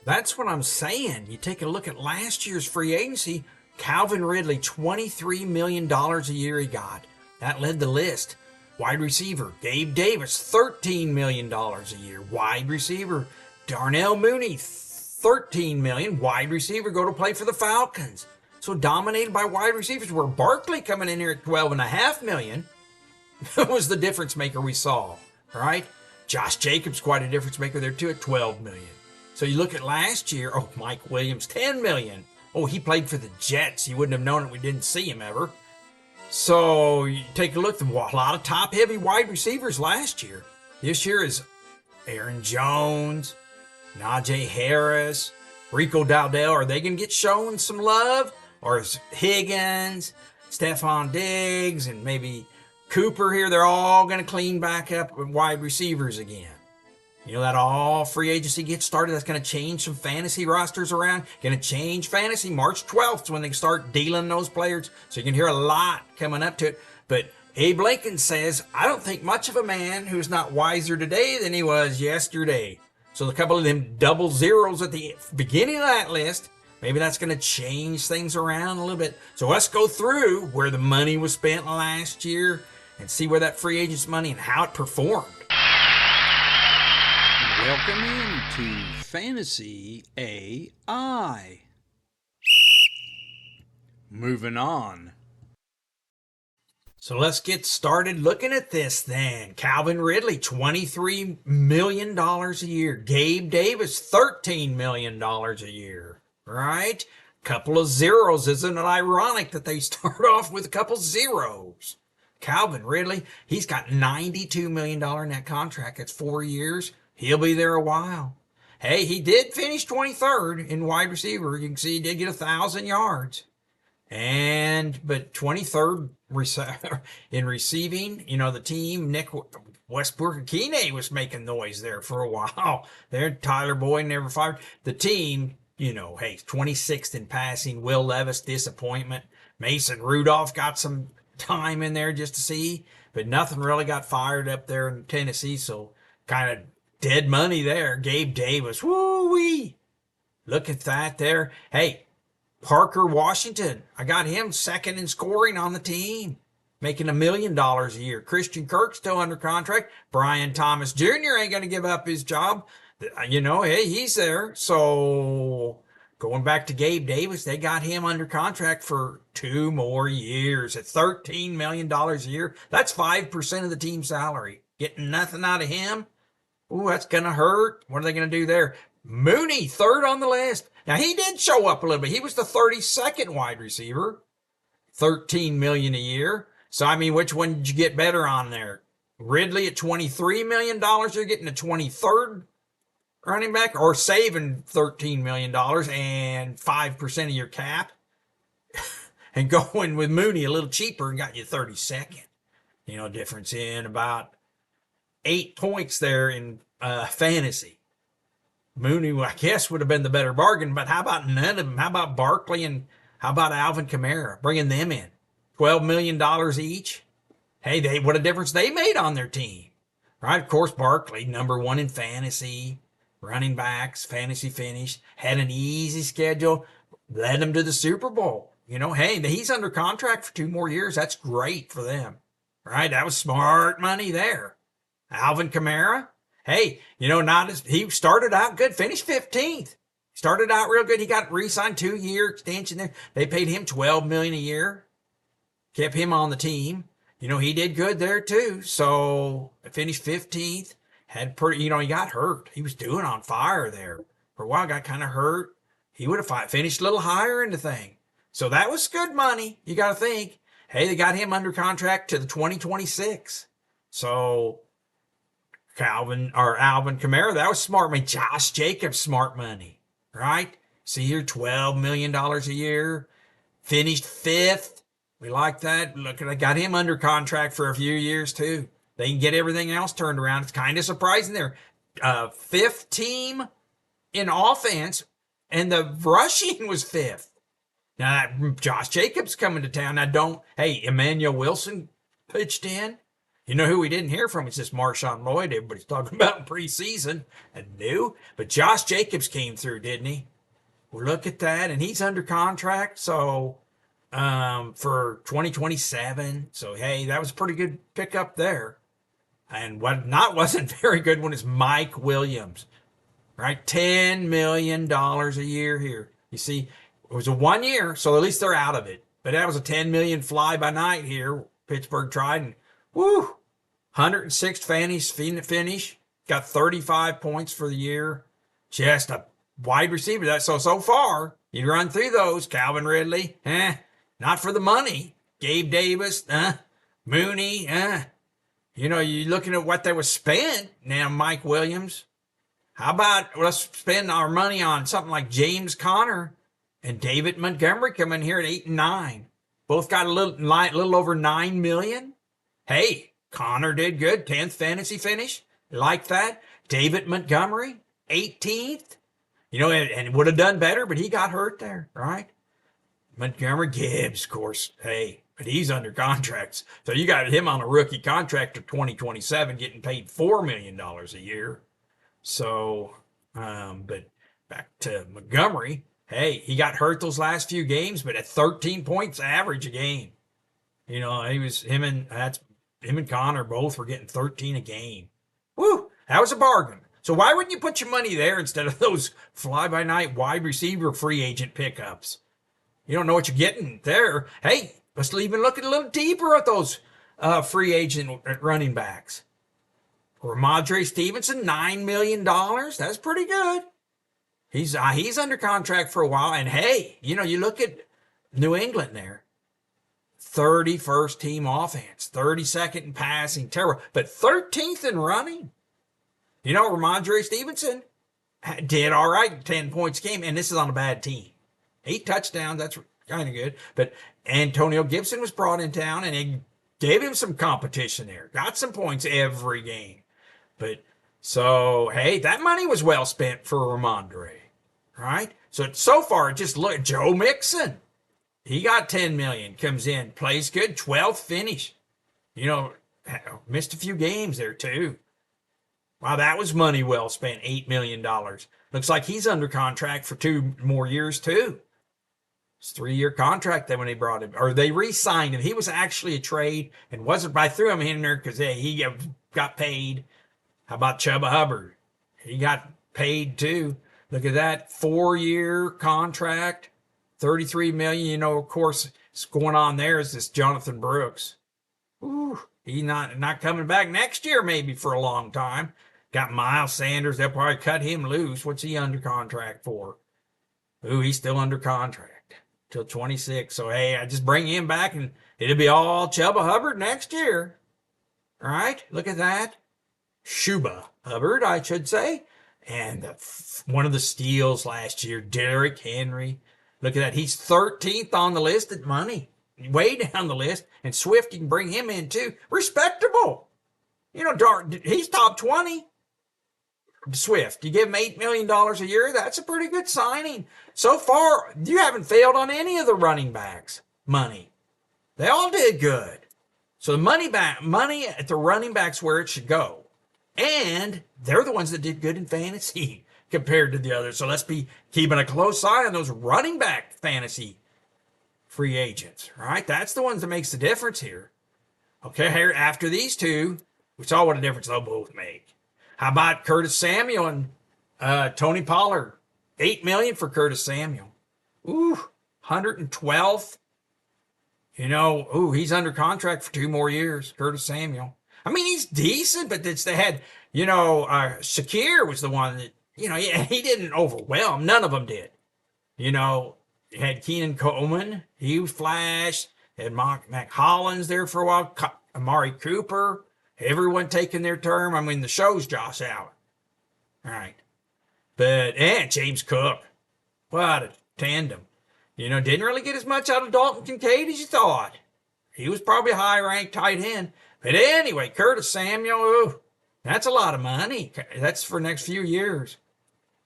That's what I'm saying. You take a look at last year's free agency, Calvin Ridley, $23 million a year he got. That led the list. Wide receiver, Gabe Davis, $13 million a year. Wide receiver, Darnell Mooney, $13 million. Wide receiver, go to play for the Falcons. So dominated by wide receivers, where Barkley coming in here at $12.5 million was the difference maker we saw, right? Josh Jacobs, quite a difference maker there too at $12 million. So you look at last year, Mike Williams, $10 million. He played for the Jets. You wouldn't have known it. We didn't see him ever. So you take a look, a lot of top-heavy wide receivers last year. This year is Aaron Jones, Najee Harris, Rico Dowdell. Are they going to get shown some love? Or is Higgins, Stephon Diggs, and maybe Cooper here, they're all going to clean back up with wide receivers again? You know, that all free agency gets started. That's going to change some fantasy rosters around. Going to change fantasy. March 12th is when they start dealing those players. So you can hear a lot coming up to it. But Abe Lincoln says, I don't think much of a man who's not wiser today than he was yesterday. So a couple of them double zeros at the beginning of that list, maybe that's going to change things around a little bit. So let's go through where the money was spent last year and see where that free agent's money and how it performed. Welcome into Fantasy AI. Moving on. So let's get started looking at this then. Calvin Ridley, $23 million a year. Gabe Davis, $13 million a year. Right? Couple of zeros. Isn't it ironic that they start off with a couple zeros? Calvin Ridley, he's got $92 million net contract. That's 4 years. He'll be there a while. Hey, he did finish 23rd in wide receiver. You can see he did get 1,000 yards. But 23rd in receiving, the team, Nick Westbrook-Akine was making noise there for a while. There, Tyler Boyd never fired. The team, 26th in passing. Will Levis, disappointment. Mason Rudolph got some time in there just to see, but nothing really got fired up there in Tennessee, so kind of dead money there. Gabe Davis, woo-wee. Look at that there. Hey, Parker Washington, I got him second in scoring on the team, making $1 million a year. Christian Kirk still under contract. Brian Thomas Jr. ain't going to give up his job. Hey, he's there. So going back to Gabe Davis, they got him under contract for 2 more years at $13 million a year. That's 5% of the team salary. Getting nothing out of him. Ooh, that's going to hurt. What are they going to do there? Mooney, third on the list. Now, he did show up a little bit. He was the 32nd wide receiver. $13 million a year. So, which one did you get better on there? Ridley at $23 million. You're getting the 23rd running back, or saving $13 million and 5% of your cap. And going with Mooney a little cheaper and got you 32nd. Difference in about 8 points there in fantasy. Mooney, I guess, would have been the better bargain, but how about none of them? How about Barkley and how about Alvin Kamara? Bringing them in. $12 million each. Hey, what a difference they made on their team. Right? Of course, Barkley, number 1 in fantasy, running backs, fantasy finish, had an easy schedule, led them to the Super Bowl. Hey, he's under contract for 2 more years. That's great for them. Right? That was smart money there. Alvin Kamara, hey, he started out good, finished 15th. Started out real good. He got re-signed 2-year extension there. They paid him $12 million a year. Kept him on the team. He did good there too. So finished 15th. Had he got hurt. He was doing on fire there. For a while, got kind of hurt. He would have finished a little higher in the thing. So that was good money. You got to think. Hey, they got him under contract to the 2026. So Alvin Kamara, that was smart money. Josh Jacobs, smart money, right? See here, $12 million a year. Finished 5th. We like that. Look, I got him under contract for a few years too. They can get everything else turned around. It's kind of surprising there. 5th team in offense, and the rushing was 5th. Now, Josh Jacobs coming to town. Emmanuel Wilson pitched in. You know who we didn't hear from? It's just Marshawn Lloyd. Everybody's talking about in preseason and new. But Josh Jacobs came through, didn't he? Well, look at that. And he's under contract. So for 2027. So, hey, that was a pretty good pickup there. And what wasn't very good one is Mike Williams, right? $10 million a year here. You see, it was a 1 year, so at least they're out of it. But that was a $10 million fly by night here. Pittsburgh tried and woo, 106th finish. Got 35 points for the year. Just a wide receiver. So far, you run through those. Calvin Ridley, not for the money. Gabe Davis, Mooney, You know, you're looking at what they was spent. Now, Mike Williams. How about let's spend our money on something like James Conner and David Montgomery coming here at 8 and 9. Both got a little over 9 million. Hey, Conner did good. 10th fantasy finish. Like that. David Montgomery, 18th. You know, and would have done better, but he got hurt there, right? Montgomery Gibbs, of course. Hey, but he's under contracts. So you got him on a rookie contract to 2027 getting paid $4 million a year. So, but back to Montgomery. Hey, he got hurt those last few games, but at 13 points average a game. You know, him and Connor both were getting 13 a game. Woo, that was a bargain. So why wouldn't you put your money there instead of those fly-by-night wide receiver free agent pickups? You don't know what you're getting there. Hey, let's even look at a little deeper at those free agent running backs. Ramondre Stevenson, $9 million. That's pretty good. He's under contract for a while. And hey, you know, you look at New England there. 31st team offense, 32nd in passing, terrible, but 13th in running. You know, Ramondre Stevenson did all right, 10 points a game, and this is on a bad team. 8 touchdowns, that's kind of good. But Antonio Gibson was brought in town, and it gave him some competition there. Got some points every game. But so, hey, that money was well spent for Ramondre, right? So far, just look at Joe Mixon. He got 10 million, comes in, plays good, 12th finish. You know, missed a few games there too. Wow, that was money well spent, $8 million. Looks like he's under contract for 2 more years too. It's a 3-year contract then when they brought him, or they re-signed him. He was actually a trade and wasn't, I threw him in there because he got paid. How about Chuba Hubbard? He got paid too. Look at that, 4-year contract. 33 million, you know, of course, what's going on there is this Jonathan Brooks. Ooh, he's not coming back next year, maybe for a long time. Got Miles Sanders, they'll probably cut him loose. What's he under contract for? Ooh, he's still under contract till 26. So hey, I just bring him back and it'll be all Chuba Hubbard next year. All right, look at that. Shuba Hubbard, I should say. And one of the steals last year, Derrick Henry. Look at that. He's 13th on the list at money. Way down the list. And Swift, you can bring him in too. Respectable. You know, he's top 20. Swift, you give him $8 million a year. That's a pretty good signing. So far, you haven't failed on any of the running backs. Money. They all did good. So the money at the running backs where it should go. And they're the ones that did good in fantasy compared to the others. So let's be keeping a close eye on those running back fantasy free agents, right? That's the ones that makes the difference here. Okay, here after these two, we saw what a difference they'll both make. How about Curtis Samuel and Tony Pollard? $8 million for Curtis Samuel. Ooh, 112th. You know, ooh, he's under contract for 2 more years, Curtis Samuel. I mean, he's decent, but they had, you know, Shakir was the one that, you know, he didn't overwhelm. None of them did. You know, you had Keenan Coleman. He was flash. Had Mac Hollins there for a while. Amari Cooper. Everyone taking their turn. I mean, the show's Josh Allen. All right. And James Cook. What a tandem. You know, didn't really get as much out of Dalton Kincaid as you thought. He was probably a high-ranked tight end. But anyway, Curtis Samuel, ooh, that's a lot of money. That's for the next few years.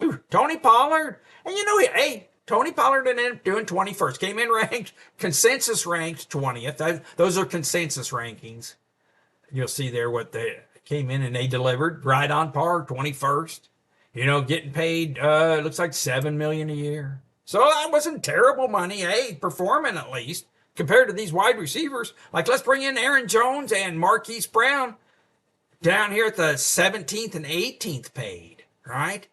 Ooh, Tony Pollard. And you know, hey, Tony Pollard ended up doing 21st. Came in ranked, consensus ranked 20th. Those are consensus rankings. you'll see there what they came in and they delivered right on par, 21st. Getting paid, looks like $7 million a year. So that wasn't terrible money. Hey, performing at least compared to these wide receivers. Like, let's bring in Aaron Jones and Marquise Brown down here at the 17th and 18th paid, right?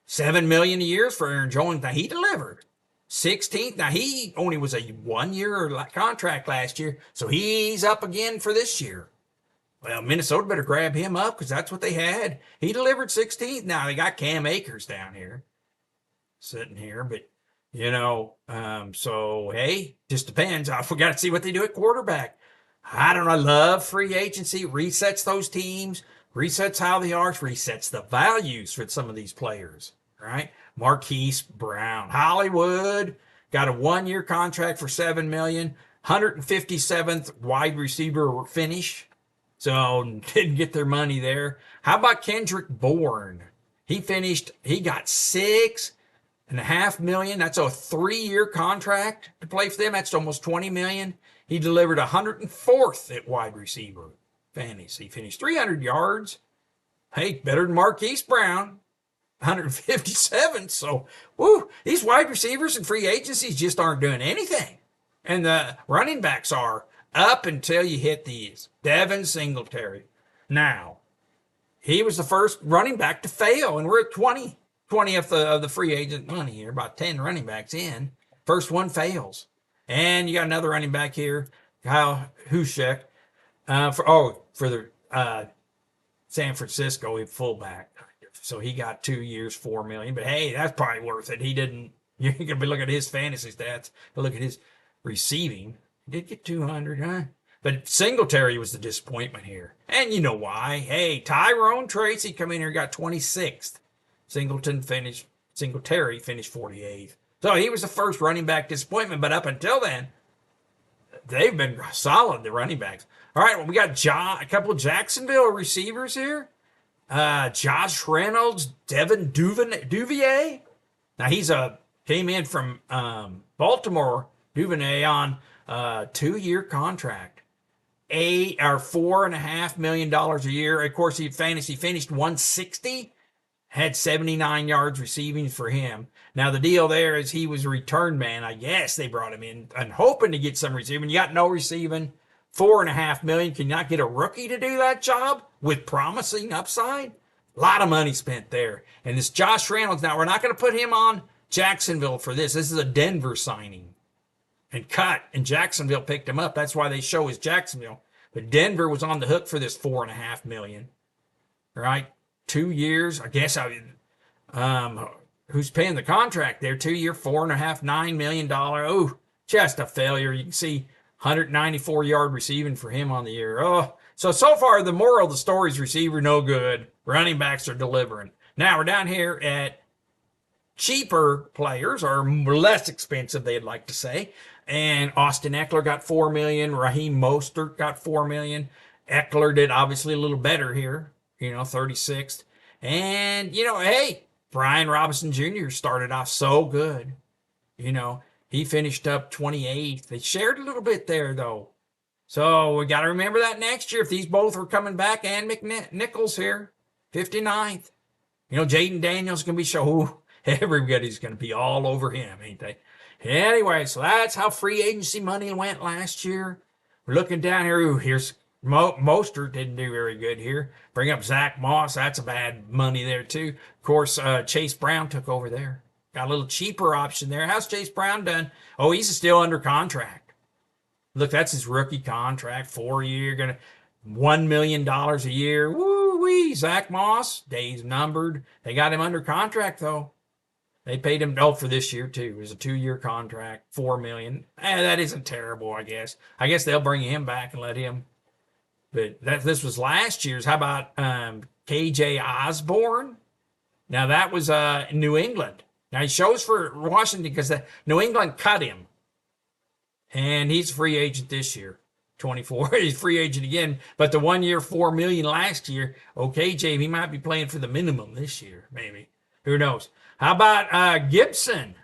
$7 million a year for Aaron Jones. Now he delivered. 16th. Now he only was a 1-year contract last year, so he's up again for this year. Well, Minnesota better grab him up because that's what they had. He delivered 16th. Now they got Cam Akers down here, sitting here, but so hey, just depends. We got to see what they do at quarterback. I don't know. I love free agency. Resets those teams, resets how they are, resets the values for some of these players, right? Marquise Brown, Hollywood, got a 1-year contract for $7 million, 157th wide receiver finish. So didn't get their money there. How about Kendrick Bourne? He got $6.5 million. That's a 3-year contract to play for them. That's almost $20 million. He delivered 104th at wide receiver fantasy. He finished 300 yards. Hey, better than Marquise Brown, 157th. So, these wide receivers and free agencies just aren't doing anything. And the running backs are up until you hit these. Devin Singletary. Now, he was the first running back to fail, and we're at 20th of the free agent money here, about 10 running backs in. First one fails. And you got another running back here, Kyle Juszczyk, for the San Francisco fullback. So he got 2 years, $4 million. But hey, that's probably worth it. You're going to be looking at his fantasy stats. Look at his receiving. He did get 200, huh? But Singletary was the disappointment here. And you know why. Hey, Tyrone Tracy come in here, got 26th. Singletary finished 48th. So he was the first running back disappointment. But up until then, they've been solid, the running backs. All right, well, we got a couple of Jacksonville receivers here. Josh Reynolds, Devin Duvernay. Now came in from Baltimore, Duvernay on a 2-year contract. $4.5 million a year. Of course, he finished 160, had 79 yards receiving for him. Now, the deal there is he was a return man. I guess they brought him in and hoping to get some receiving. You got no receiving. $4.5 million. Can you not get a rookie to do that job with promising upside? A lot of money spent there. And this Josh Reynolds, now we're not going to put him on Jacksonville for this. This is a Denver signing and cut. And Jacksonville picked him up. That's why they show is Jacksonville. But Denver was on the hook for this $4.5 million. All right. 2 years. I guess who's paying the contract there? 2-year, $9 million. Oh, just a failure. You can see 194 yard receiving for him on the year. Oh, so far the moral of the story is receiver no good. Running backs are delivering. Now we're down here at cheaper players, or less expensive, they'd like to say. And Austin Eckler got $4 million. Raheem Mostert got $4 million. Eckler did obviously a little better here, 36th. And, hey, Brian Robinson Jr. started off so good. He finished up 28th. They shared a little bit there, though. So we got to remember that next year if these both are coming back. And McNichols here, 59th. Jaden Daniels going to be everybody's going to be all over him, ain't they? Anyway, so that's how free agency money went last year. We're looking down here. Ooh, here's Mostert didn't do very good here. Bring up Zach Moss. That's a bad money there, too. Of course, Chase Brown took over there. Got a little cheaper option there. How's Chase Brown done? Oh, he's still under contract. Look, that's his rookie contract. 4-year, $1 million a year. Woo-wee. Zach Moss, days numbered. They got him under contract, though. They paid him for this year, too. It was a 2-year contract, $4 million. That isn't terrible, I guess. I guess they'll bring him back and let him. But this was last year's. How about KJ Osborne? Now, that was New England. Now, he shows for Washington because New England cut him. And he's a free agent this year, 24. He's free agent again. But the 1-year, $4 million last year, KJ, he might be playing for the minimum this year, maybe. Who knows? How about Gibson?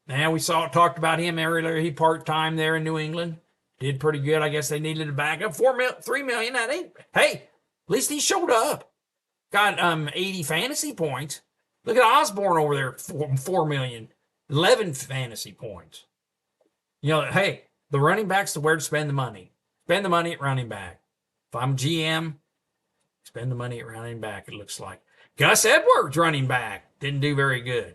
Now, we talked about him earlier. He part-time there in New England. Did pretty good. I guess they needed to back up. 3 million. That ain't. Hey, at least he showed up. Got 80 fantasy points. Look at Osborne over there, 4 million, 11 fantasy points. You know, hey, the running back's the where to spend the money. Spend the money at running back. If I'm GM, spend the money at running back. It looks like Gus Edwards, running back, didn't do very good.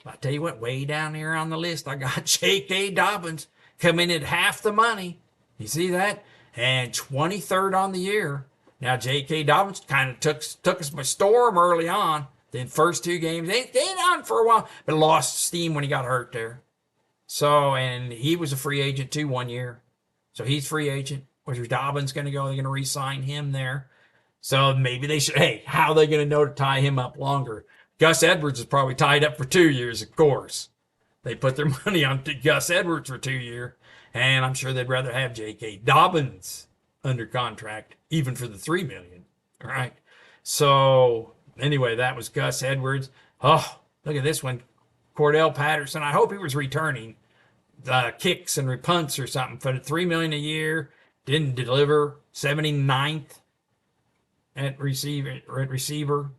I tell you what, way down here on the list, I got J.K. Dobbins coming in at half the money. You see that? And 23rd on the year. Now, J.K. Dobbins kind of took us by storm early on. Then first 2 games, they stayed on for a while, but lost steam when he got hurt there. So, and he was a free agent too 1 year. So he's free agent. Where's Dobbins going to go? They're going to re-sign him there. So maybe they should, hey, how are they going to know to tie him up longer? Gus Edwards is probably tied up for 2 years, of course. They put their money on Gus Edwards for 2 years, and I'm sure they'd rather have J.K. Dobbins under contract, even for the $3 million. All right. So anyway, that was Gus Edwards. Oh, look at this one. Cordell Patterson. I hope he was returning kicks and punts or something for the $3 million a year. Didn't deliver. 79th at receiver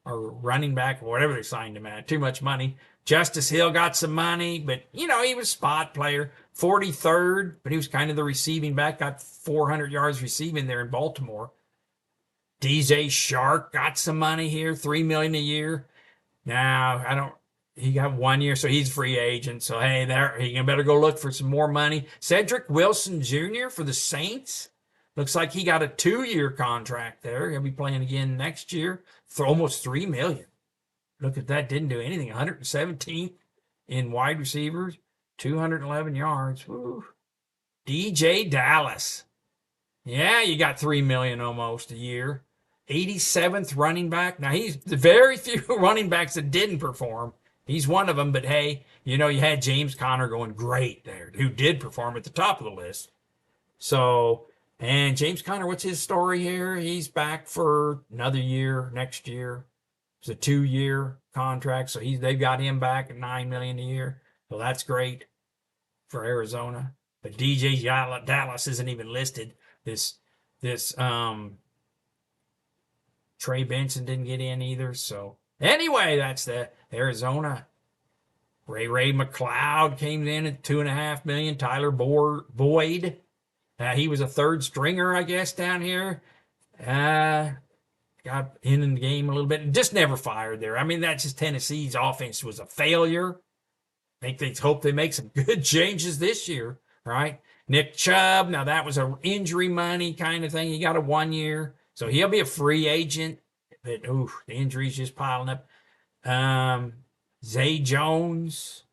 or running back or whatever they signed him at. Too much money. Justice Hill got some money, but you know, he was spot player. 43rd, but he was kind of the receiving back. Got 400 yards receiving there in Baltimore. DJ Shark got some money here, $3 million a year. Now, he got 1 year, so he's free agent. So, hey, he better go look for some more money. Cedric Wilson Jr. for the Saints. Looks like he got a 2-year contract there. He'll be playing again next year for almost $3 million. Look at that. Didn't do anything. 117th in wide receivers, 211 yards. Woo. DJ Dallas. Yeah, you got $3 million almost a year. 87th running back. Now, he's the very few running backs that didn't perform. He's one of them, but hey, you know, you had James Conner going great there, who did perform at the top of the list. So, and James Conner, what's his story here? He's back for another year next year. It's a 2-year contract, so they've got him back at $9 million a year. So that's great for Arizona. But DJ Dallas isn't even listed. This Trey Benson didn't get in either. So anyway, that's the Arizona. Ray McLeod came in at $2.5 million. Tyler Boyd, he was a third stringer, I guess, down here. Got in the game a little bit and just never fired there. I mean, that's just Tennessee's offense was a failure. I think they hope they make some good changes this year, right? Nick Chubb, now that was an injury money kind of thing. He got a 1 year, so he'll be a free agent. But the injuries just piling up. Zay Jones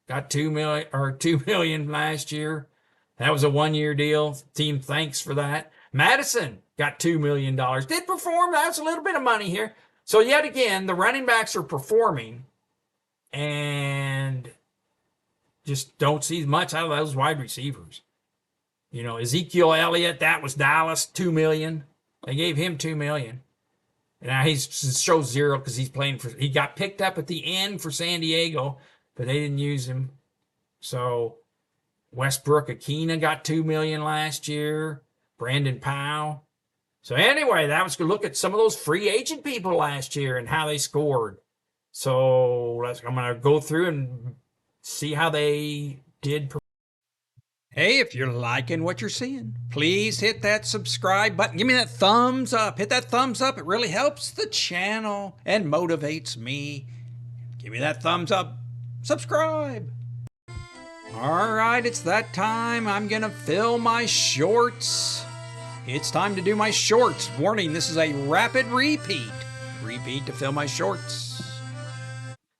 got $2 million last year. That was a 1-year deal. Team thanks for that. Madison got $2 million. Did perform. That's a little bit of money here. So yet again, the running backs are performing and just don't see much out of those wide receivers. You know, Ezekiel Elliott, that was Dallas, $2 million. They gave him $2 million. Now he shows 0 because he got picked up at the end for San Diego, but they didn't use him. So Westbrook Akina got $2 million last year. Brandon Powell. So anyway, that was good. Look at some of those free agent people last year and how they scored. So I'm going to go through and see how they did. Hey, if you're liking what you're seeing, please hit that subscribe button. Give me that thumbs up. Hit that thumbs up. It really helps the channel and motivates me. Give me that thumbs up. Subscribe. All right, it's that time. I'm going to fill my shorts. It's time to do my shorts. Warning, this is a rapid repeat. Repeat to fill my shorts.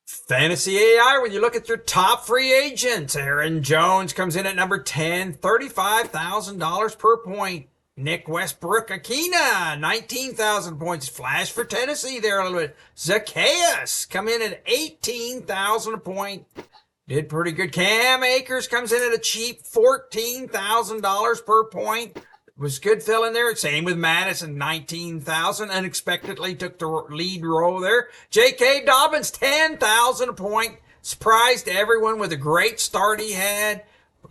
Fantasy AI, when you look at your top free agents, Aaron Jones comes in at number 10, $35,000 per point. Nick Westbrook Akina, 19,000 points. Flash for Tennessee there a little bit. Zacchaeus come in at 18,000 a point. Did pretty good. Cam Akers comes in at a cheap $14,000 per point. Was good filling there. Same with Madison, 19,000. Unexpectedly took the lead role there. J.K. Dobbins, 10,000 a point. Surprised everyone with a great start he had.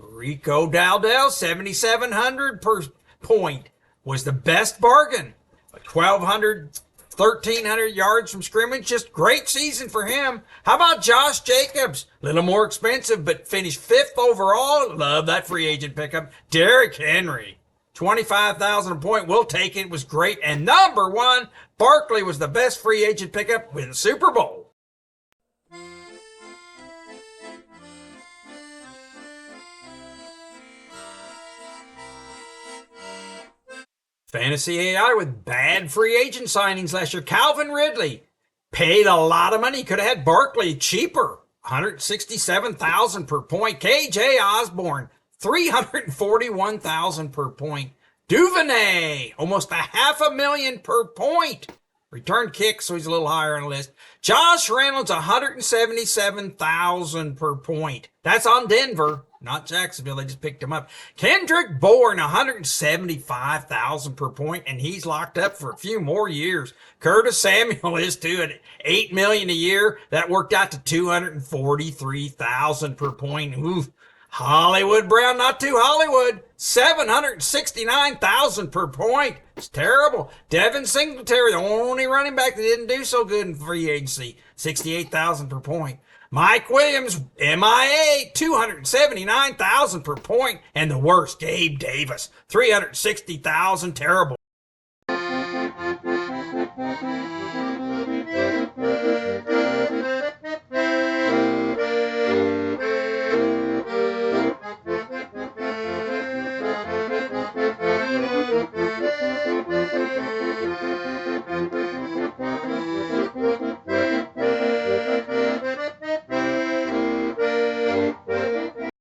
Rico Dowdell, 7,700 per point, was the best bargain. 1,200, 1,300 yards from scrimmage, just great season for him. How about Josh Jacobs? A little more expensive, but finished 5th overall. Love that free agent pickup. Derrick Henry, 25,000 a point. We'll take it. It was great. And number 1, Barkley was the best free agent pickup in the Super Bowl. Fantasy AI with bad free agent signings last year. Calvin Ridley paid a lot of money. Could have had Barkley cheaper. 167,000 per point. KJ Osborne, 341,000 per point. Duvernay, almost $500,000 per point. Return kick, so he's a little higher on the list. Josh Reynolds, 177,000 per point. That's on Denver, not Jacksonville. They just picked him up. Kendrick Bourne, 175,000 per point, and he's locked up for a few more years. Curtis Samuel is too at $8 million a year. That worked out to 243,000 per point. Ooh. Hollywood Brown, not too Hollywood, 769,000 per point. It's terrible. Devin Singletary, the only running back that didn't do so good in free agency, 68,000 per point. Mike Williams, MIA, 279,000 per point. And the worst, Gabe Davis, 360,000, terrible.